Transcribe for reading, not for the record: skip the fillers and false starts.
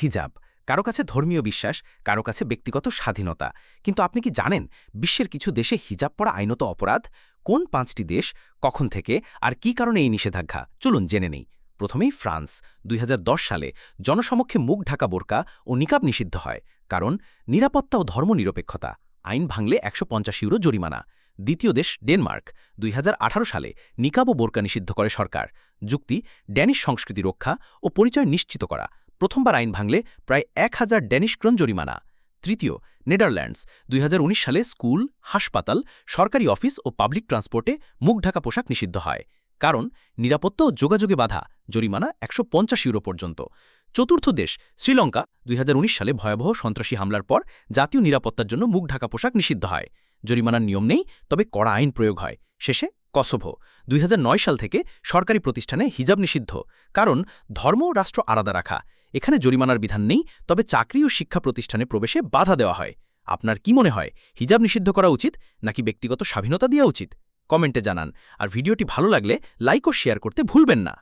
হিজাব, কারো কাছে ধর্মীয় বিশ্বাস, কারো কাছে ব্যক্তিগত স্বাধীনতা। কিন্তু আপনি কি জানেন বিশ্বের কিছু দেশে হিজাব পরা আইনত অপরাধ? কোন ৫টি দেশ, কখন থেকে, আর কি কারণে এই নিষেধাজ্ঞা? চলুন জেনে নেই। প্রথমেই ফ্রান্স। ২০১০ সালে জনসমক্ষে মুখ ঢাকা বোরকা ও নিকাব নিষিদ্ধ হয়, কারণ নিরাপত্তা ও ধর্মনিরপেক্ষতা। আইন ভাঙলে ১৫০ ইউরো জরিমানা। দ্বিতীয় দেশ ডেনমার্ক। ২০১৮ সালে নিকাব ও বোরকা নিষিদ্ধ করে সরকার। যুক্তি, ড্যানিশ সংস্কৃতি রক্ষা ও পরিচয় নিশ্চিত করা। প্রথমবার আইন ভাঙলে প্রায় ১,০০০ ড্যানিশ ক্রোন জরিমানা। তৃতীয় নেদারল্যান্ডস। ২০১৯ সালে স্কুল, হাসপাতাল, সরকারি অফিস ও পাবলিক ট্রান্সপোর্টে মুখ ঢাকা পোশাক নিষিদ্ধ হয়, কারণ নিরাপত্তা ও যোগাযোগে বাধা। জরিমানা ১৫০ ইউরো পর্যন্ত। চতুর্থ দেশ শ্রীলঙ্কা। ২০১৯ সালে ভয়াবহ সন্ত্রাসী হামলার পর জাতীয় নিরাপত্তার জন্য মুখ ঢাকা পোশাক নিষিদ্ধ হয়। জরিমানার নিয়ম নেই, তবে কড়া আইন প্রয়োগ হয়। শেষে কসোভো। ২০০৯ সাল থেকে সরকারি প্রতিষ্ঠানে হিজাব নিষিদ্ধ, কারণ ধর্ম ও রাষ্ট্র আলাদা রাখা। এখানে জরিমানার বিধান নেই, তবে চাকরি ও শিক্ষা প্রতিষ্ঠানে প্রবেশে বাধা দেওয়া হয়। আপনার কি মনে হয়, হিজাব নিষিদ্ধ করা উচিত নাকি ব্যক্তিগত স্বাধীনতা দেওয়া উচিত? কমেন্টে জানান। আর ভিডিওটি ভালো লাগলে লাইক ও শেয়ার করতে ভুলবেন না।